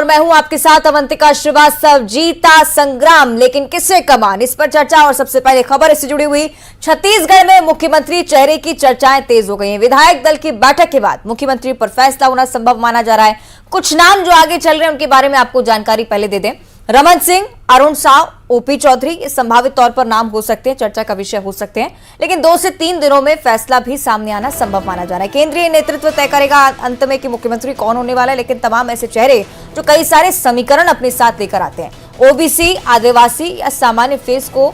मैं हूं आपके साथ अवंतिका श्रीवास्तव। जीता संग्राम लेकिन किससे कमान, इस पर चर्चा। और सबसे पहले खबर इससे जुड़ी हुई, छत्तीसगढ़ में मुख्यमंत्री चेहरे की चर्चाएं तेज हो गई हैं। विधायक दल की बैठक के बाद मुख्यमंत्री पर फैसला होना संभव माना जा रहा है। कुछ नाम जो आगे चल रहे हैं उनके बारे में आपको जानकारी पहले दे दें। रमन सिंह, अरुण साव, ओपी चौधरी, ये संभावित तौर पर नाम हो सकते हैं, चर्चा का विषय हो सकते हैं, लेकिन 2 से 3 दिनों में फैसला भी सामने आना संभव माना जा रहा है। केंद्रीय नेतृत्व तय करेगा अंत में कि मुख्यमंत्री कौन होने वाला है, लेकिन तमाम ऐसे चेहरे जो कई सारे समीकरण अपने साथ लेकर आते हैं। ओबीसी, आदिवासी या सामान्य फेस को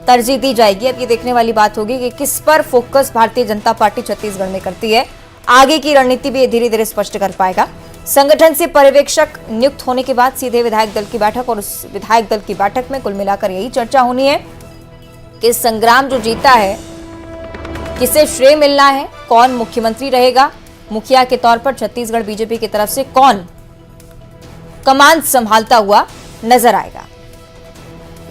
तरजीह दी जाएगी। अब ये देखने वाली बात होगी कि किस पर फोकस भारतीय जनता पार्टी छत्तीसगढ़ में करती है। आगे की रणनीति भी धीरे धीरे स्पष्ट कर पाएगा। संगठन से पर्यवेक्षक नियुक्त होने के बाद सीधे विधायक दल की बैठक, और उस विधायक दल की बैठक में कुल मिलाकर यही चर्चा होनी है कि संग्राम जो जीता है किसे श्रेय मिलना है, कौन मुख्यमंत्री रहेगा, मुखिया के तौर पर छत्तीसगढ़ बीजेपी की तरफ से कौन कमान संभालता हुआ नजर आएगा।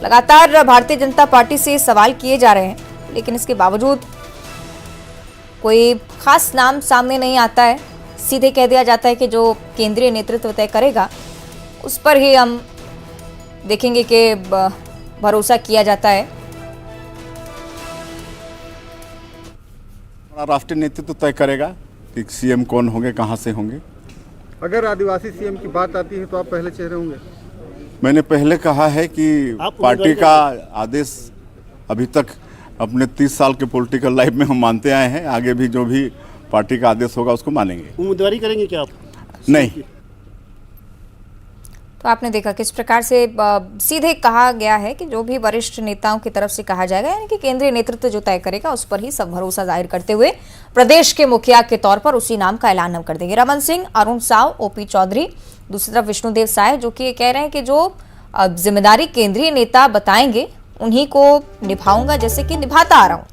लगातार भारतीय जनता पार्टी से सवाल किए जा रहे हैं, लेकिन इसके बावजूद कोई खास नाम सामने नहीं आता है। सीधे कह दिया जाता है कि जो केंद्रीय नेतृत्व तय करेगा उस पर ही हम देखेंगे कि भरोसा किया जाता है। राष्ट्रीय नेतृत्व तय करेगा कि सीएम कौन होंगे, कहां से होंगे। अगर आदिवासी सीएम की बात आती है तो आप पहले चेहरे होंगे। मैंने पहले कहा है कि पार्टी का आदेश अभी तक अपने 30 साल के पॉलिटिकल लाइफ में हम मानते आए हैं। आगे भी जो भी पार्टी का आदेश होगा उसको मानेंगे। उम्मीदवारी करेंगे क्या आप? नहीं। तो आपने देखा किस प्रकार से सीधे कहा गया है कि जो भी वरिष्ठ नेताओं की तरफ से कहा जाएगा, यानी कि केंद्रीय नेतृत्व जो तय करेगा उस पर ही सब भरोसा जाहिर करते हुए प्रदेश के मुखिया के तौर पर उसी नाम का ऐलान हम कर देंगे। रमन सिंह, अरुण साव, ओपी चौधरी, दूसरी तरफ विष्णुदेव साय, जो कि कह रहे हैं कि जो जिम्मेदारी केंद्रीय नेता बताएंगे उन्हीं को निभाऊंगा, जैसे कि निभाता आ रहा हूं।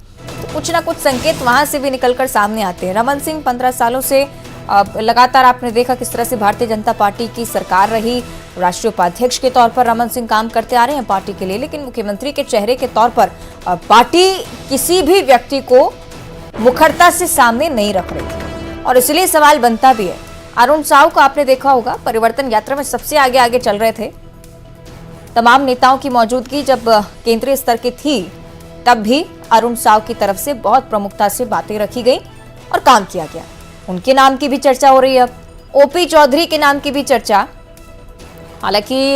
तो कुछ ना कुछ संकेत वहां से भी निकलकर सामने आते हैं। रमन सिंह 15 सालों से लगातार आपने देखा किस तरह से भारतीय जनता पार्टी की सरकार रही। राष्ट्रीय उपाध्यक्ष के तौर पर रमन सिंह काम करते आ रहे हैं पार्टी के लिए, लेकिन मुख्यमंत्री के चेहरे के तौर पर पार्टी किसी भी व्यक्ति को मुखरता से सामने नहीं रख रही थी, और इसलिए सवाल बनता भी है। अरुण साव को आपने देखा होगा, परिवर्तन यात्रा में सबसे आगे आगे चल रहे थे। तमाम नेताओं की मौजूदगी जब केंद्रीय स्तर की थी, तब भी अरुण साव की तरफ से बहुत प्रमुखता से बातें रखी गई और काम किया गया। उनके नाम की भी चर्चा हो रही है। अब ओपी चौधरी के नाम की भी चर्चा, हालांकि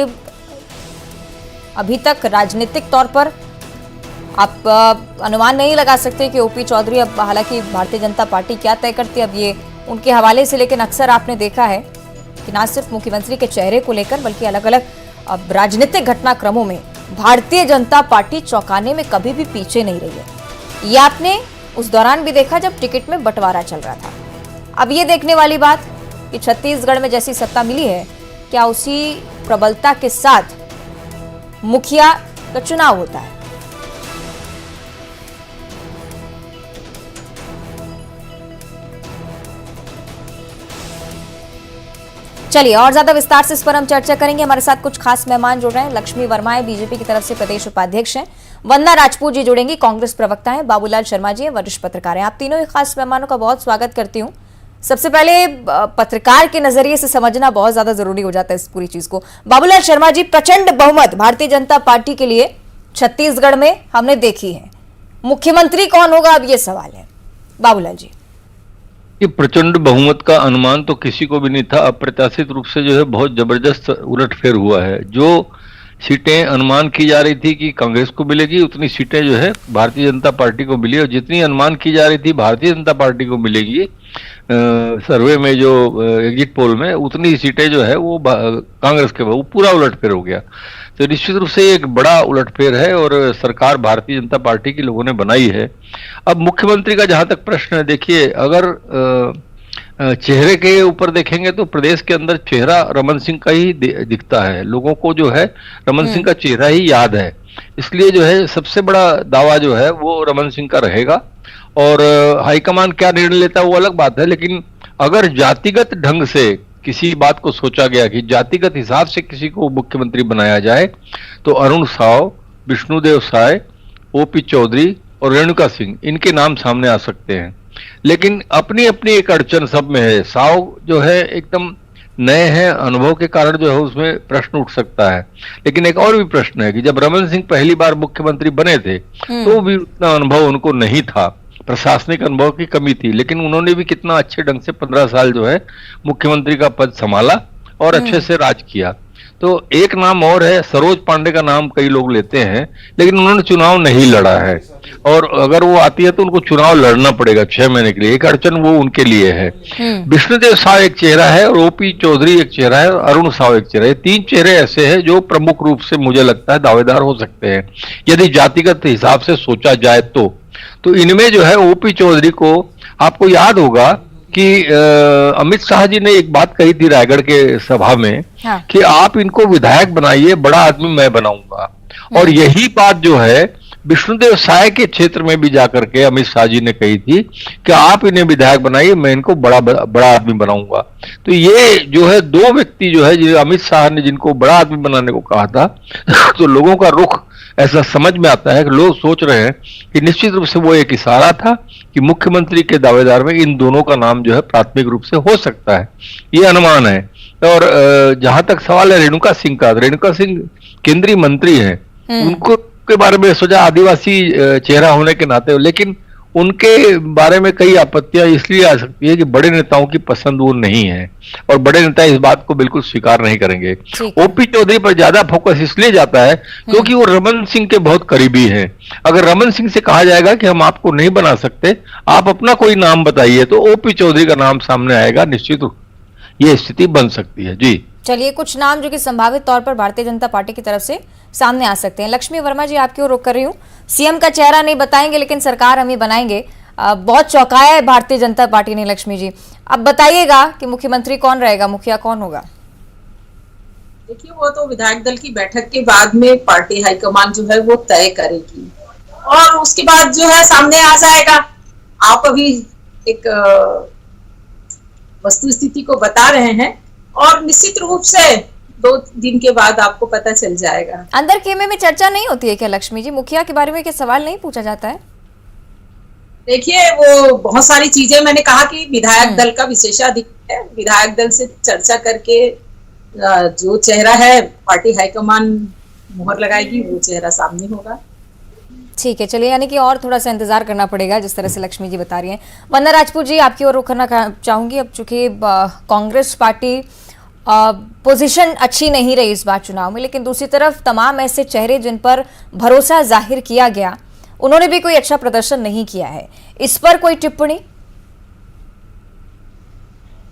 अभी तक राजनीतिक तौर पर आप अनुमान नहीं लगा सकते कि ओपी चौधरी, अब हालांकि भारतीय जनता पार्टी क्या तय करती है अब ये उनके हवाले से, लेकिन अक्सर आपने देखा है कि न सिर्फ मुख्यमंत्री के चेहरे को लेकर बल्कि अलग अलग अब राजनीतिक घटनाक्रमों में भारतीय जनता पार्टी चौंकाने में कभी भी पीछे नहीं रही है। ये आपने उस दौरान भी देखा जब टिकट में बंटवारा चल रहा था। अब ये देखने वाली बात कि छत्तीसगढ़ में जैसी सत्ता मिली है, क्या उसी प्रबलता के साथ मुखिया का चुनाव होता है। चलिए और ज्यादा विस्तार से इस पर हम चर्चा करेंगे। हमारे साथ कुछ खास मेहमान जुड़ रहे हैं। लक्ष्मी वर्मा है, बीजेपी की तरफ से प्रदेश उपाध्यक्ष हैं। वंदना राजपूत जी जुड़ेंगी, कांग्रेस प्रवक्ता हैं। बाबूलाल शर्मा जी हैं, वरिष्ठ पत्रकार हैं। आप तीनों ही खास मेहमानों का बहुत स्वागत करती हूँ। सबसे पहले पत्रकार के नजरिए से समझना बहुत ज्यादा जरूरी हो जाता है इस पूरी चीज को। बाबूलाल शर्मा जी, प्रचंड बहुमत भारतीय जनता पार्टी के लिए छत्तीसगढ़ में हमने देखी है, मुख्यमंत्री कौन होगा अब ये सवाल है। बाबूलाल जी, ये प्रचंड बहुमत का अनुमान तो किसी को भी नहीं था। अप्रत्याशित रूप से जो है बहुत जबरदस्त उलटफेर हुआ है। जो सीटें अनुमान की जा रही थी कि कांग्रेस को मिलेगी, उतनी सीटें जो है भारतीय जनता पार्टी को मिली, और जितनी अनुमान की जा रही थी भारतीय जनता पार्टी को मिलेगी सर्वे में, जो एग्जिट पोल में, उतनी सीटें जो है वो कांग्रेस के, वो पूरा उलटफेर हो गया। तो निश्चित रूप से एक बड़ा उलटफेर है और सरकार भारतीय जनता पार्टी की लोगों ने बनाई है। अब मुख्यमंत्री का जहां तक प्रश्न है, देखिए अगर चेहरे के ऊपर देखेंगे तो प्रदेश के अंदर चेहरा रमन सिंह का ही दिखता है। लोगों को जो है रमन सिंह का चेहरा ही याद है, इसलिए जो है सबसे बड़ा दावा जो है वो रमन सिंह का रहेगा। और हाईकमान क्या निर्णय लेता है वो अलग बात है, लेकिन अगर जातिगत ढंग से किसी बात को सोचा गया कि जातिगत हिसाब से किसी को मुख्यमंत्री बनाया जाए, तो अरुण साव, विष्णुदेव साय, ओपी चौधरी और रेणुका सिंह, इनके नाम सामने आ सकते हैं। लेकिन अपनी अपनी एक अड़चन सब में है। साव जो है एकदम नए हैं, अनुभव के कारण जो है उसमें प्रश्न उठ सकता है। लेकिन एक और भी प्रश्न है कि जब रमन सिंह पहली बार मुख्यमंत्री बने थे तो भी उतना अनुभव उनको नहीं था, प्रशासनिक अनुभव की कमी थी, लेकिन उन्होंने भी कितना अच्छे ढंग से 15 साल जो है मुख्यमंत्री का पद संभाला और अच्छे से राज किया। तो एक नाम और है, सरोज पांडे का नाम कई लोग लेते हैं, लेकिन उन्होंने चुनाव नहीं लड़ा है, और अगर वो आती है तो उनको चुनाव लड़ना पड़ेगा 6 महीने के लिए। एक अड़चन वो उनके लिए है। विष्णुदेव साव एक चेहरा है, और ओपी चौधरी एक चेहरा है, और अरुण साव एक चेहरा है। 3 चेहरे ऐसे हैं जो प्रमुख रूप से मुझे लगता है दावेदार हो सकते हैं यदि जातिगत हिसाब से सोचा जाए तो इनमें जो है ओपी चौधरी को, आपको याद होगा कि अमित शाह जी ने एक बात कही थी रायगढ़ के सभा में, हाँ। कि आप इनको विधायक बनाइए, बड़ा आदमी मैं बनाऊंगा। और यही बात जो है विष्णुदेव साय के क्षेत्र में भी जाकर के अमित शाह जी ने कही थी कि आप इन्हें विधायक बनाइए, मैं इनको बड़ा आदमी बनाऊंगा। तो ये जो है 2 व्यक्ति जो है, अमित शाह ने जिनको बड़ा आदमी बनाने को कहा था, तो लोगों का रुख ऐसा समझ में आता है कि लोग सोच रहे हैं कि निश्चित रूप से वो एक इशारा था कि मुख्यमंत्री के दावेदार में इन दोनों का नाम जो है प्राथमिक रूप से हो सकता है, ये अनुमान है। और जहां तक सवाल है रेणुका सिंह का, रेणुका सिंह केंद्रीय मंत्री हैं, उनको के बारे में सोचा आदिवासी चेहरा होने के नाते, लेकिन उनके बारे में कई आपत्तियां इसलिए आ सकती है कि बड़े नेताओं की पसंद वो नहीं है, और बड़े नेता इस बात को बिल्कुल स्वीकार नहीं करेंगे। ओपी चौधरी पर ज्यादा फोकस इसलिए जाता है क्योंकि वो रमन सिंह के बहुत करीबी हैं। अगर रमन सिंह से कहा जाएगा कि हम आपको नहीं बना सकते, आप अपना कोई नाम बताइए, तो ओपी चौधरी का नाम सामने आएगा, निश्चित ये स्थिति बन सकती है। जी चलिए, कुछ नाम जो कि संभावित तौर पर भारतीय जनता पार्टी की तरफ से सामने आ सकते हैं। लक्ष्मी वर्मा जी, आपकी ओर रुख कर रही हूँ। सीएम का चेहरा नहीं बताएंगे, लेकिन सरकार हम ही बनाएंगे, बहुत चौंकाया है भारतीय जनता पार्टी ने। लक्ष्मी जी, अब बताइएगा कि मुख्यमंत्री कौन रहेगा, मुखिया कौन होगा? देखिए, वो तो विधायक दल की बैठक के बाद में पार्टी हाईकमान जो है वो तय करेगी, और उसके बाद जो है सामने आ जाएगा। आप अभी एक वस्तु स्थिति को बता रहे हैं, और निश्चित रूप से 2 दिन के बाद आपको पता चल जाएगा। अंदर खेमे में चर्चा नहीं होती है क्या लक्ष्मी जी? मुखिया के बारे में क्या सवाल नहीं पूछा जाता है? देखिए, वो बहुत सारी चीजें, मैंने कहा कि विधायक दल का विशेषाधिकार है। विधायक दल से चर्चा करके जो चेहरा है पार्टी हाईकमान मुहर लगाएगी, वो चेहरा सामने होगा। ठीक है, चलिए, यानी कि और थोड़ा सा इंतजार करना पड़ेगा, जिस तरह से लक्ष्मी जी बता रही हैं। वंदना राजपूत जी, आपकी ओर रुख करना चाहूंगी। अब चूंकि कांग्रेस पार्टी पोजीशन अच्छी नहीं रही इस बार चुनाव में, लेकिन दूसरी तरफ तमाम ऐसे चेहरे जिन पर भरोसा जाहिर किया गया, उन्होंने भी कोई अच्छा प्रदर्शन नहीं किया है। इस पर कोई टिप्पणी?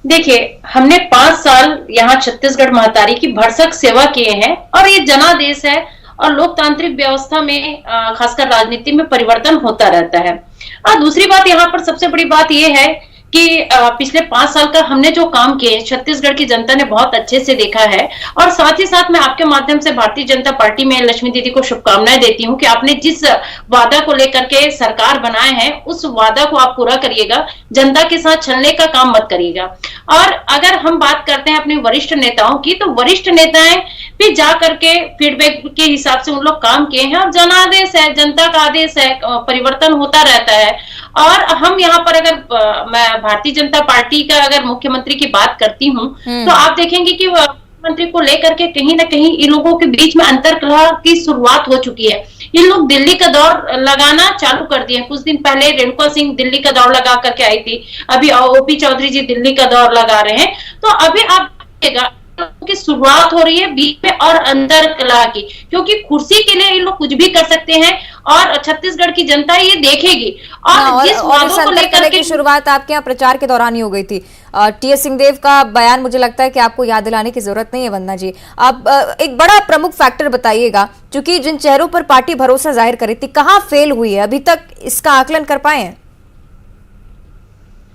देखिए, हमने 5 साल यहाँ छत्तीसगढ़ महतारी की भरसक सेवा किए हैं, और ये जनादेश है, और लोकतांत्रिक व्यवस्था में खासकर राजनीति में परिवर्तन होता रहता है। और दूसरी बात, यहाँ पर सबसे बड़ी बात यह है कि पिछले 5 साल का हमने जो काम किए छत्तीसगढ़ की जनता ने बहुत अच्छे से देखा है। और साथ ही साथ मैं आपके माध्यम से भारतीय जनता पार्टी में लक्ष्मी दीदी को शुभकामनाएं देती हूं कि आपने जिस वादा को लेकर के सरकार बनाए हैं, उस वादा को आप पूरा करिएगा, जनता के साथ छलने का काम मत करिएगा। और अगर हम बात करते हैं अपने वरिष्ठ नेताओं की, तो वरिष्ठ नेताएं भी जा करके फीडबैक के हिसाब से उन लोग काम किए हैं, और जनादेश है, जनता का आदेश है, परिवर्तन होता रहता है। और हम यहाँ पर अगर मैं भारतीय जनता पार्टी का अगर मुख्यमंत्री की बात करती हूँ, तो आप देखेंगे कि मुख्यमंत्री को लेकर के कहीं ना कहीं इन लोगों के बीच में अंतर्कलह की शुरुआत हो चुकी है। इन लोग दिल्ली का दौर लगाना चालू कर दिए। कुछ दिन पहले रेणुका सिंह दिल्ली का दौर लगा करके आई थी, अभी ओपी चौधरी जी दिल्ली का दौर लगा रहे हैं। तो अभी आप देखिएगा की शुरुआत हो रही है बीच में और अंतर्कलह की, क्योंकि कुर्सी के लिए इन लोग कुछ भी कर सकते हैं, और छत्तीसगढ़ की जनता ये देखेगी। और जिस वादों को लेकर के शुरुआत आपके यहाँ प्रचार के दौरान ही हो गई थी। टी.एस. सिंहदेव का बयान मुझे लगता है कि आपको याद दिलाने की जरूरत नहीं है वंदना जी। आप एक बड़ा प्रमुख फैक्टर बताइएगा, क्योंकि जिन चेहरों पर पार्टी भरोसा जाहिर करी थी, कहाँ फेल हुई है, अभी तक इसका आकलन कर पाए हैं?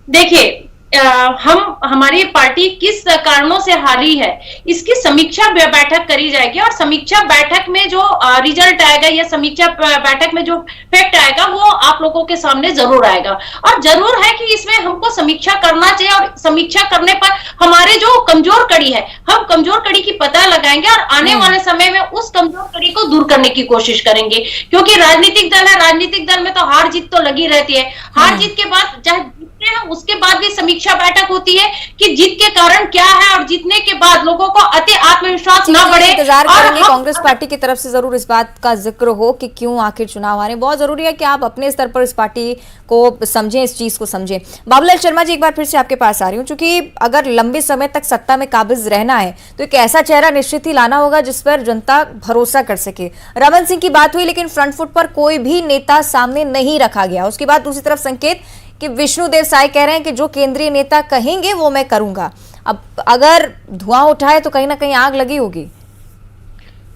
देखिए, हमारी पार्टी किस कारणों से हारी है, इसकी समीक्षा बैठक करी जाएगी, और समीक्षा बैठक में जो रिजल्ट आएगा या समीक्षा बैठक में जो फैक्ट आएगा, वो आप लोगों के सामने जरूर आएगा। और जरूर है कि इसमें हमको समीक्षा करना चाहिए, और समीक्षा करने पर हमारे जो कमजोर कड़ी है, हम कमजोर कड़ी की पता लगाएंगे, और आने वाले समय में उस कमजोर कड़ी को दूर करने की कोशिश करेंगे। क्योंकि राजनीतिक दल है, राजनीतिक दल में तो हार जीत तो लगी रहती है। हार जीत के बाद चाहे हैं उसके बाद भी समीक्षा बैठक होती है कि जीत के कारण क्या है और जीतने के बाद लोगों को अति आत्मविश्वास न बढ़े। इंतजार करेंगे कांग्रेस पार्टी की तरफ से जरूर इस बात का जिक्र हो कि क्यों आखिर चुनाव आ रहे हैं। बहुत जरूरी है कि आप अपने स्तर पर इस पार्टी को समझें, इस चीज को समझें। बाबूलाल शर्मा जी, एक बार फिर से आपके पास आ रही हूँ, क्योंकि अगर लंबे समय तक सत्ता में काबिज रहना है तो एक ऐसा चेहरा निश्चित ही लाना होगा जिस पर जनता भरोसा कर सके। रमन सिंह की बात हुई, लेकिन फ्रंट फुट पर कोई भी नेता सामने नहीं रखा गया। उसके बाद दूसरी तरफ संकेत कि विष्णुदेव साय कह रहे हैं कि जो केंद्रीय नेता कहेंगे वो मैं करूंगा। अब अगर धुआं उठाए तो कहीं ना कहीं आग लगी होगी।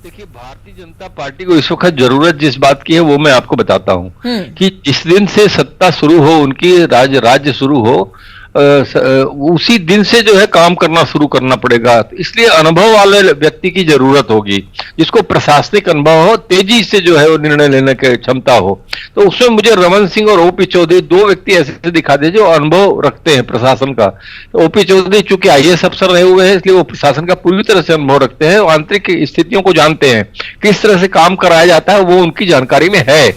देखिए, भारतीय जनता पार्टी को इस वक्त जरूरत जिस बात की है वो मैं आपको बताता हूं कि जिस दिन से सत्ता शुरू हो, उनकी राज्य शुरू हो, उसी दिन से जो है काम करना शुरू करना पड़ेगा। तो इसलिए अनुभव वाले व्यक्ति की जरूरत होगी, जिसको प्रशासनिक अनुभव हो, तेजी से जो है वो निर्णय लेने की क्षमता हो। तो उसमें मुझे रमन सिंह और ओपी चौधरी दो व्यक्ति ऐसे दिखा दे जो अनुभव रखते हैं प्रशासन का। तो ओपी चौधरी चूंकि IAS अफसर रहे हुए हैं, इसलिए वो प्रशासन का पूरी तरह से अनुभव रखते हैं, आंतरिक स्थितियों को जानते हैं, किस तरह से काम कराया जाता है वो उनकी जानकारी में है।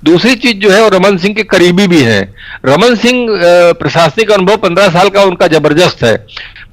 दूसरी चीज जो है वो रमन सिंह के करीबी भी है। रमन सिंह प्रशासनिक अनुभव 15 साल का उनका जबरदस्त है।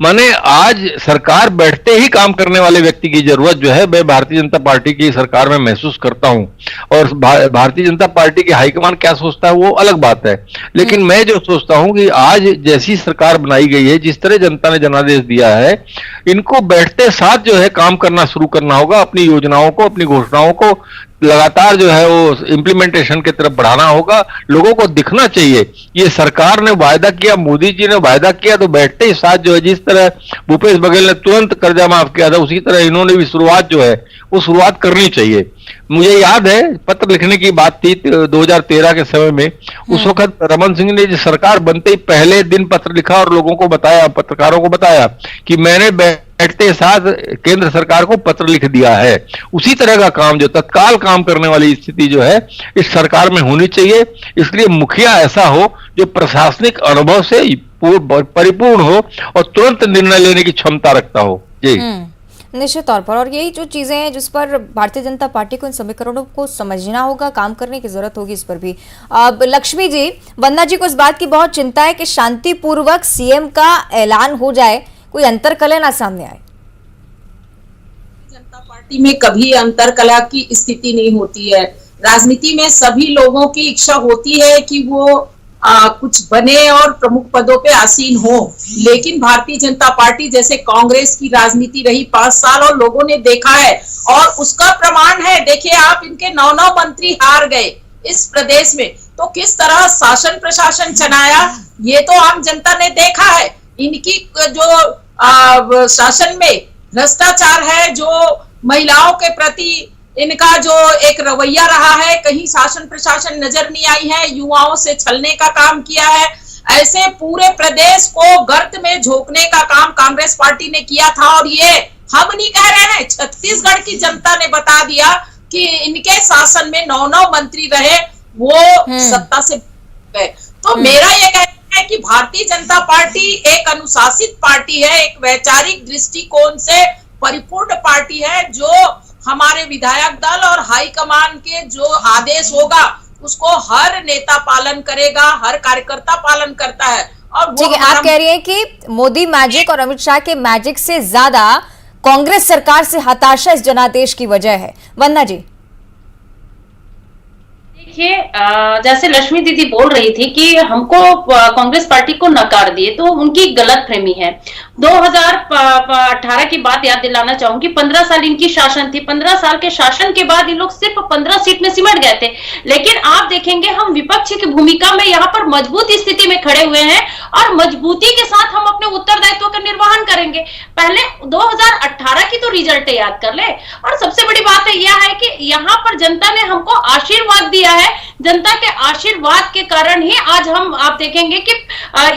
माने आज सरकार बैठते ही काम करने वाले व्यक्ति की जरूरत जो है मैं भारतीय जनता पार्टी की सरकार में महसूस करता हूं। और भारतीय जनता पार्टी के हाईकमान क्या सोचता है वो अलग बात है, लेकिन मैं जो सोचता हूं कि आज जैसी सरकार बनाई गई है, जिस तरह जनता ने जनादेश दिया है, इनको बैठते साथ जो है काम करना शुरू करना होगा। अपनी योजनाओं को, अपनी घोषणाओं को लगातार जो है वो इम्प्लीमेंटेशन की तरफ बढ़ाना होगा। लोगों को दिखना चाहिए ये सरकार ने वायदा किया, मोदी जी ने वायदा किया, तो बैठते ही साथ जो है, जिस तरह भूपेश बघेल ने तुरंत कर्जा माफ किया था, उसी तरह इन्होंने भी शुरुआत जो है वो शुरुआत करनी चाहिए। मुझे याद है पत्र लिखने की बात थी 2013 के समय में, उस वक्त रमन सिंह ने सरकार बनते ही पहले दिन पत्र लिखा और लोगों को बताया, पत्रकारों को बताया कि मैंने बैठते साथ केंद्र सरकार को पत्र लिख दिया है। उसी तरह का काम, जो तत्काल काम करने वाली स्थिति जो है इस सरकार में होनी चाहिए। इसलिए मुखिया ऐसा हो जो प्रशासनिक अनुभव से परिपूर्ण हो और तुरंत निर्णय लेने की क्षमता रखता हो। जी निश्चित तौर पर, और यही जो चीजें हैं जिस पर भारतीय जनता पार्टी को इन समीकरणों को समझना होगा, काम करने की जरूरत होगी इस पर भी। अब लक्ष्मी जी, वंदना जी को इस बात की बहुत चिंता है कि शांतिपूर्वक CM का ऐलान हो जाए, कोई अंतरकलह ना सामने आए। जनता पार्टी में कभी अंतरकलह की स्थिति नहीं होती है। राजनीति में सभी लोगों की इच्छा होती है कि वो कुछ बने और प्रमुख पदों पे आसीन हो, लेकिन भारतीय जनता पार्टी जैसे कांग्रेस की राजनीति रही 5 साल और लोगों ने देखा है, और उसका प्रमाण है। देखिए आप, इनके 9 मंत्री हार गए इस प्रदेश में, तो किस तरह शासन प्रशासन चलाया ये तो आम जनता ने देखा है। इनकी जो शासन में भ्रष्टाचार है, जो महिलाओं के प्रति इनका जो एक रवैया रहा है, कहीं शासन प्रशासन नजर नहीं आई है, युवाओं से छलने का काम किया है। ऐसे पूरे प्रदेश को गर्त में झोंकने का काम कांग्रेस पार्टी ने किया था। और ये हम नहीं कह रहे हैं, छत्तीसगढ़ की जनता ने बता दिया कि इनके शासन में 9 मंत्री रहे, वो सत्ता से गए। तो मेरा ये कहना है कि भारतीय जनता पार्टी एक अनुशासित पार्टी है, एक वैचारिक दृष्टिकोण से परिपूर्ण पार्टी है, जो हमारे विधायक दल और हाईकमान के जो आदेश होगा उसको हर नेता पालन करेगा, हर कार्यकर्ता पालन करता है। और ठीक है, आप कह रही हैं कि मोदी मैजिक और अमित शाह के मैजिक से ज्यादा कांग्रेस सरकार से हताशा इस जनादेश की वजह है। वंदना जी, देखिए, जैसे लक्ष्मी दीदी बोल रही थी कि हमको कांग्रेस पार्टी को नकार दिए, तो उनकी गलत फहमी है। 2018 की बात याद दिलाना चाहूंगी, 15 साल इनकी शासन थी। 15 साल के शासन के बाद ये लोग सिर्फ 15 सीट में सिमट गए थे। लेकिन आप देखेंगे हम विपक्ष की भूमिका में यहाँ पर मजबूत स्थिति में खड़े हुए हैं और मजबूती के साथ हम अपने उत्तरदायित्व का निर्वहन करेंगे। पहले 2018 की तो रिजल्ट याद कर ले। और सबसे बड़ी बात यह है कि यहाँ पर जनता ने हमको आशीर्वाद दिया है। जनता के आशीर्वाद के कारण ही आज हम, आप देखेंगे कि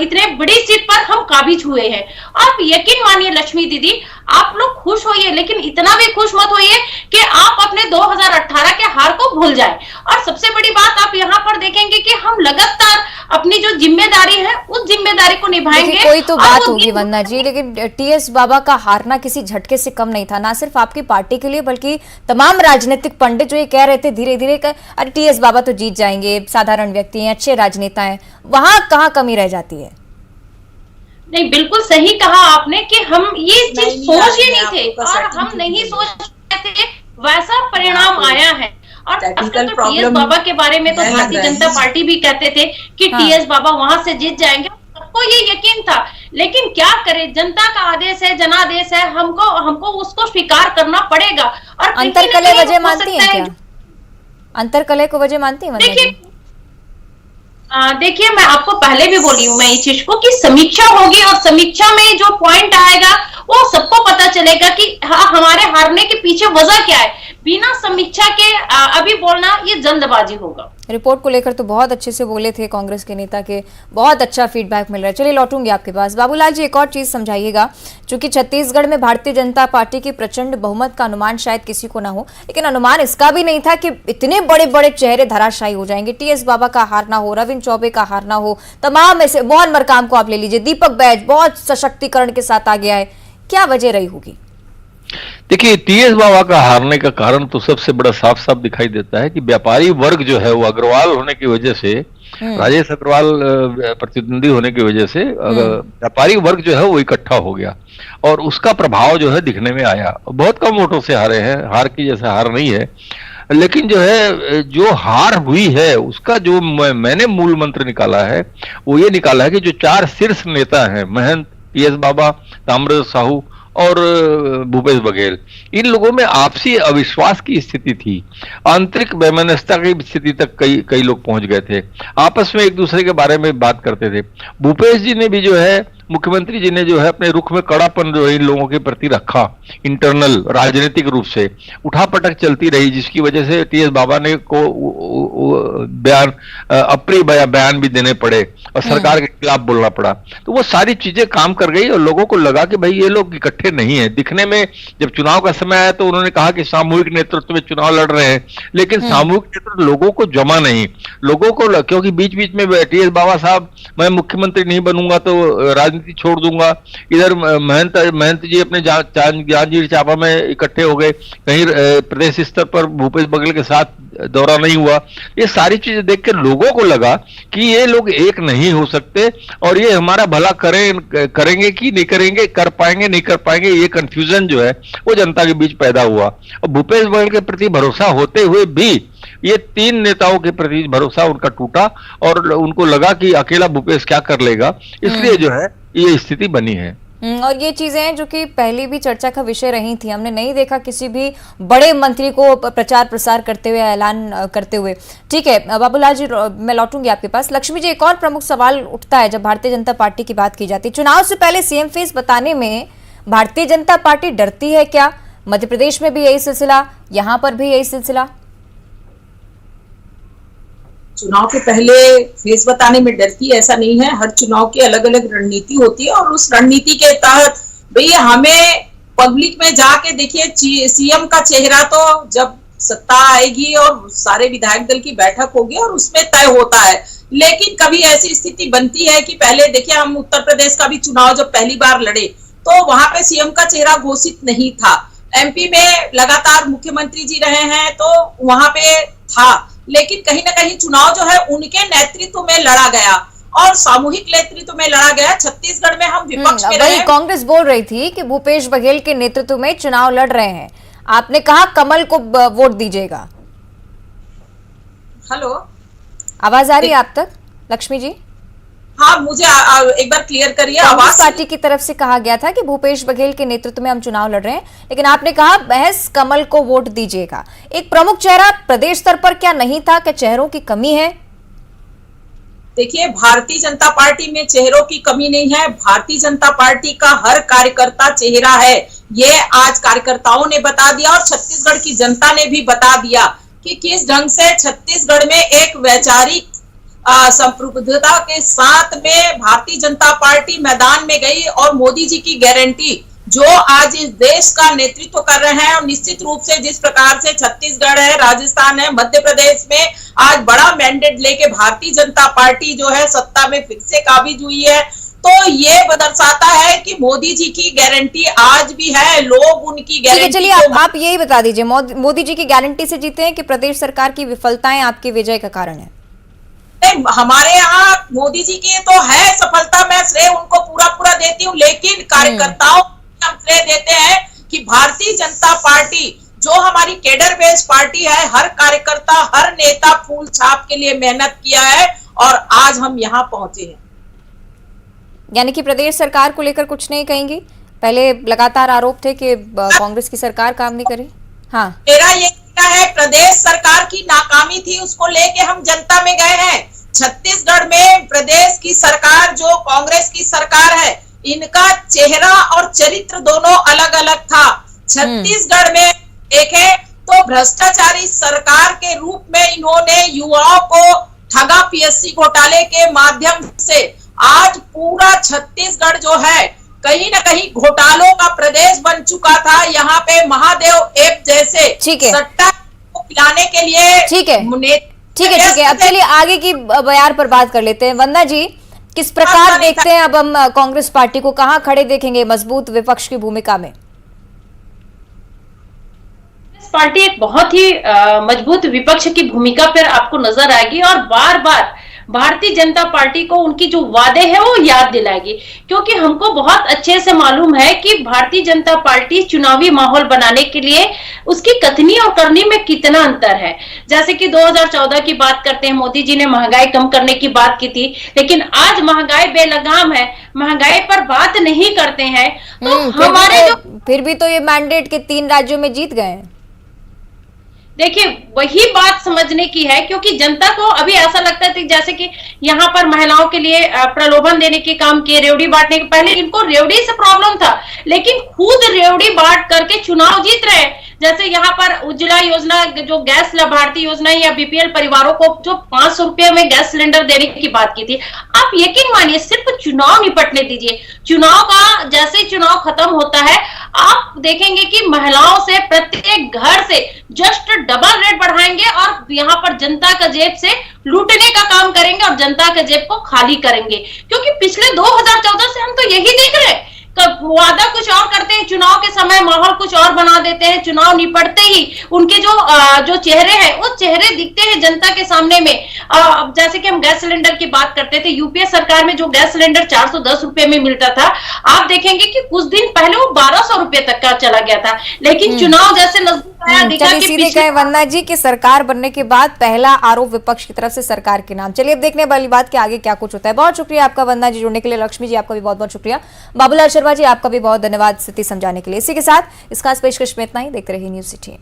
इतने बड़ी सीट पर हम काबिज हुए हैं। आप यकीन मानिए लक्ष्मी दीदी, आप लोग खुश होइए, लेकिन इतना भी खुश मत होइए कि आप अपने 2018 के हार को भूल जाए। और सबसे बड़ी बात आप यहाँ पर देखेंगे कि हम लगातार अपनी जो जिम्मेदारी है उस जिम्मेदारी को निभाएंगे। कोई तो बात होगी वंदना जी, लेकिन टीएस बाबा का हारना किसी झटके से कम नहीं था, ना सिर्फ आपकी पार्टी के लिए बल्कि तमाम राजनीतिक पंडित जो ये कह रहे थे धीरे धीरे अरे टीएस बाबा तो जीत जाएंगे, साधारण व्यक्ति हैं, अच्छे राजनेता हैं, वहां कहाँ कमी रह जाती है? नहीं, बिल्कुल सही कहा आपने कि हम ये चीज सोच ही नहीं थे और हम नहीं सोच रहे थे, वैसा परिणाम आया है। और टीएस बाबा के बारे में तो भारतीय जनता पार्टी भी कहते थे कि टीएस बाबा वहां से जीत जाएंगे, सबको ये यकीन था। लेकिन क्या करे, जनता का आदेश है, जनादेश है, हमको उसको स्वीकार करना पड़ेगा। और अंतरकलह वजह मानती है क्या? अंतरकलह को वजह मानती है? देखिए मैं आपको पहले भी बोली हूँ मैं इस चीज को कि समीक्षा होगी और समीक्षा में जो पॉइंट आएगा वो सबको पता चलेगा कि हाँ हमारे हारने के पीछे वजह क्या है। बिना समीक्षा के अभी बोलना ये जल्दबाजी होगा। रिपोर्ट को लेकर तो बहुत अच्छे से बोले थे कांग्रेस के नेता के, बहुत अच्छा फीडबैक मिल रहा है। चलिए लौटूंगी आपके पास। बाबूलाल जी, एक और चीज समझाइएगा, चूंकि छत्तीसगढ़ में भारतीय जनता पार्टी की प्रचंड बहुमत का अनुमान शायद किसी को ना हो, लेकिन अनुमान इसका भी नहीं था कि इतने बड़े बड़े चेहरे धराशायी हो जाएंगे। टीएस बाबा का हारना हो, रविंद्र चौबे का हारना हो, तमाम ऐसे, मोहन मरकाम को आप ले लीजिए, दीपक बैज बहुत सशक्तिकरण के साथ आ गया है, क्या वजह रही होगी? देखिए, टीएस बाबा का हारने का कारण तो सबसे बड़ा साफ साफ दिखाई देता है कि व्यापारी वर्ग जो है वो अग्रवाल होने की वजह से, राजेश अग्रवाल प्रतिद्वंदी होने की वजह से व्यापारी वर्ग जो है वो इकट्ठा हो गया और उसका प्रभाव जो है दिखने में आया। बहुत कम वोटों से हारे हैं, हार की जैसे हार नहीं है, लेकिन जो है जो हार हुई है उसका जो मैंने मूल मंत्र निकाला है वो ये निकाला है कि जो 4 शीर्ष नेता हैं, महंत, टीएस बाबा, ताम्रध्वज साहू और भूपेश बघेल, इन लोगों में आपसी अविश्वास की स्थिति थी, आंतरिक वैमनस्यता की स्थिति तक कई लोग पहुंच गए थे, आपस में एक दूसरे के बारे में बात करते थे। भूपेश जी ने भी जो है, मुख्यमंत्री जी ने जो है अपने रुख में कड़ापन जो है इन लोगों के प्रति रखा, इंटरनल राजनीतिक रूप से उठापटक चलती रही, जिसकी वजह से टीएस बाबा ने को बयान, अप्रिय बयान भी देने पड़े और सरकार के खिलाफ बोलना पड़ा। तो वो सारी चीजें काम कर गई और लोगों को लगा कि भाई ये लोग इकट्ठे नहीं है। दिखने में जब चुनाव का समय आया तो उन्होंने कहा कि सामूहिक नेतृत्व में चुनाव लड़ रहे हैं, लेकिन सामूहिक नेतृत्व लोगों को जमा नहीं, लोगों को, क्योंकि बीच बीच में टीएस बाबा साहब मैं मुख्यमंत्री नहीं बनूंगा तो राजनीति छोड़ दूंगा, इधर महंत जी अपने जांजगीर चांपा में इकट्ठे हो गए, कहीं प्रदेश स्तर पर भूपेश बघेल के साथ दौरा नहीं हुआ। ये सारी चीजें देख के लोगों को लगा कि ये लोग एक नहीं हो सकते और ये हमारा भला करेंगे कि नहीं करेंगे, कर पाएंगे नहीं कर पाएंगे, ये कंफ्यूजन जो है वो जनता के बीच पैदा हुआ। और भूपेश बघेल के प्रति भरोसा होते हुए भी ये 3 नेताओं के प्रति भरोसा उनका टूटा और उनको लगा कि अकेला भूपेश क्या कर लेगा, इसलिए जो है ये स्थिति बनी है। और ये चीजें हैं जो कि पहले भी चर्चा का विषय रही थी, हमने नहीं देखा किसी भी बड़े मंत्री को प्रचार प्रसार करते हुए, ऐलान करते हुए। ठीक है बाबूलाल जी, मैं लौटूंगी आपके पास। लक्ष्मी जी, एक और प्रमुख सवाल उठता है जब भारतीय जनता पार्टी की बात की जाती है, चुनाव से पहले सीएम फेस बताने में भारतीय जनता पार्टी डरती है क्या? मध्य प्रदेश में भी यही सिलसिला, यहाँ पर भी यही सिलसिला। चुनाव के पहले फेस बताने में डरती ऐसा नहीं है, हर चुनाव की अलग अलग रणनीति होती है और उस रणनीति के तहत भैया हमें पब्लिक में जाके देखिए, सीएम का चेहरा तो जब सत्ता आएगी और सारे विधायक दल की बैठक होगी और उसमें तय होता है। लेकिन कभी ऐसी स्थिति बनती है कि पहले देखिए, हम उत्तर प्रदेश का भी चुनाव जब पहली बार लड़े तो वहां पे सीएम का चेहरा घोषित नहीं था, एमपी में लगातार मुख्यमंत्री जी रहे हैं तो वहां पे था, लेकिन कहीं ना कहीं चुनाव जो है उनके नेतृत्व में लड़ा गया और सामूहिक नेतृत्व में लड़ा गया। छत्तीसगढ़ में हम विपक्ष में रहे। कांग्रेस बोल रही थी कि भूपेश बघेल के नेतृत्व में चुनाव लड़ रहे हैं, आपने कहा कमल को वोट दीजिएगा। हेलो, आवाज आ रही है आप तक लक्ष्मी जी? हाँ, मुझे एक बार क्लियर करिए। कांग्रेस पार्टी की तरफ से कहा गया था कि भूपेश बघेल के नेतृत्व में हम चुनाव लड़ रहे हैं, लेकिन आपने कहा महज कमल को वोट दीजिएगा। एक प्रमुख चेहरा प्रदेश स्तर पर क्या नहीं था? क्या चेहरों की कमी है? देखिए, भारतीय जनता पार्टी में चेहरों की कमी नहीं है, भारतीय जनता पार्टी का हर कार्यकर्ता चेहरा है। ये आज कार्यकर्ताओं ने बता दिया और छत्तीसगढ़ की जनता ने भी बता दिया कि किस ढंग से छत्तीसगढ़ में एक वैचारिक संप्रभुता के साथ में भारतीय जनता पार्टी मैदान में गई और मोदी जी की गारंटी जो आज इस देश का नेतृत्व कर रहे हैं, और निश्चित रूप से जिस प्रकार से छत्तीसगढ़ है, राजस्थान है, मध्य प्रदेश में आज बड़ा मैंडेट लेके भारतीय जनता पार्टी जो है सत्ता में फिर से काबिज हुई है, तो ये दर्शाता है कि मोदी जी की गारंटी आज भी है, लोग उनकी गारंटी। चलिए आप यही बता दीजिए, मोदी जी की गारंटी से जीते हैं कि प्रदेश सरकार की विफलताएं आपकी विजय का कारण है? हमारे यहाँ मोदी जी की तो है सफलता, मैं श्रेय उनको पूरा देती हूँ, लेकिन कार्यकर्ताओं को हम श्रेय देते हैं कि भारतीय जनता पार्टी जो हमारी केडर बेस्ड पार्टी है, हर कार्यकर्ता हर नेता फूल छाप के लिए मेहनत किया है और आज हम यहाँ पहुंचे हैं। यानी कि प्रदेश सरकार को लेकर कुछ नहीं कहेंगी? पहले लगातार आरोप थे कि कांग्रेस की सरकार काम नहीं करे। हाँ, मेरा ये कहना है प्रदेश सरकार की नाकामी थी, उसको लेके हम जनता में गए हैं। छत्तीसगढ़ में प्रदेश की सरकार जो कांग्रेस की सरकार है, इनका चेहरा और चरित्र दोनों अलग अलग था। छत्तीसगढ़ में देखें तो भ्रष्टाचारी सरकार के रूप में इन्होंने युवाओं को ठगा, पीएससी घोटाले के माध्यम से आज पूरा छत्तीसगढ़ जो है कहीं ना कहीं घोटालों का प्रदेश बन चुका था। यहाँ पे महादेव ऐप जैसे सट्टा को पिलाने के लिए ठीक है। अब चलिए आगे की बयार पर बात कर लेते हैं। वंदना जी, किस प्रकार देखते हैं अब हम कांग्रेस पार्टी को, कहां खड़े देखेंगे मजबूत विपक्ष की भूमिका में? पार्टी एक बहुत ही मजबूत विपक्ष की भूमिका पर आपको नजर आएगी और बार बार भारतीय जनता पार्टी को उनकी जो वादे हैं वो याद दिलाएगी, क्योंकि हमको बहुत अच्छे से मालूम है कि भारतीय जनता पार्टी चुनावी माहौल बनाने के लिए उसकी कथनी और करनी में कितना अंतर है। जैसे कि 2014 की बात करते हैं, मोदी जी ने महंगाई कम करने की बात की थी, लेकिन आज महंगाई बेलगाम है, महंगाई पर बात नहीं करते हैं। तो हमारे फिर भी तो ये मैंडेट के 3 राज्यों में जीत गए हैं। देखिए वही बात समझने की है, क्योंकि जनता को अभी ऐसा लगता है जैसे कि यहाँ पर महिलाओं के लिए प्रलोभन देने के काम किए, रेवड़ी बांटने के, पहले इनको रेवड़ी से प्रॉब्लम था, लेकिन खुद रेवड़ी बांट करके चुनाव जीत रहे हैं। जैसे यहाँ पर उज्ज्वला योजना, जो गैस लाभार्थी योजना या बीपीएल परिवारों को जो 500 रुपए में गैस सिलेंडर देने की बात की थी, आप यकीन मानिए सिर्फ चुनाव निपटने दीजिए, चुनाव का जैसे चुनाव खत्म होता है आप देखेंगे कि महिलाओं से प्रत्येक घर से जस्ट डबल रेट बढ़ाएंगे और यहाँ पर जनता का जेब से लूटने का काम करेंगे और जनता के जेब को खाली करेंगे। क्योंकि पिछले 2014 से हम तो यही देख रहे हैं, वादा कुछ और करते हैं, चुनाव के समय माहौल कुछ और बना देते हैं, चुनाव निपटते ही उनके जो चेहरे हैं वो चेहरे दिखते हैं जनता के सामने में। जैसे कि हम गैस सिलेंडर की बात करते थे, यूपीए सरकार में जो गैस सिलेंडर 410 रुपए में मिलता था, आप देखेंगे कि कुछ दिन पहले वो 1200 रुपए तक का चला गया था, लेकिन चुनाव जैसे नजदीक आया दिखा कि सीधे कहे वंदना जी की सरकार बनने के बाद पहला आरोप विपक्ष की तरफ से सरकार के नाम। चलिए अब देखने वाली बात कि आगे क्या कुछ होता है। बहुत शुक्रिया आपका वंदना जी जुड़ने के लिए। लक्ष्मी जी आपका भी बहुत बहुत शुक्रिया। बाबूलाल शर्मा जी आपका भी बहुत धन्यवाद स्थिति समझाने के लिए। इसी के साथ इस खास पेशकश में इतना ही। देखते रहिए न्यूज़ सिटी।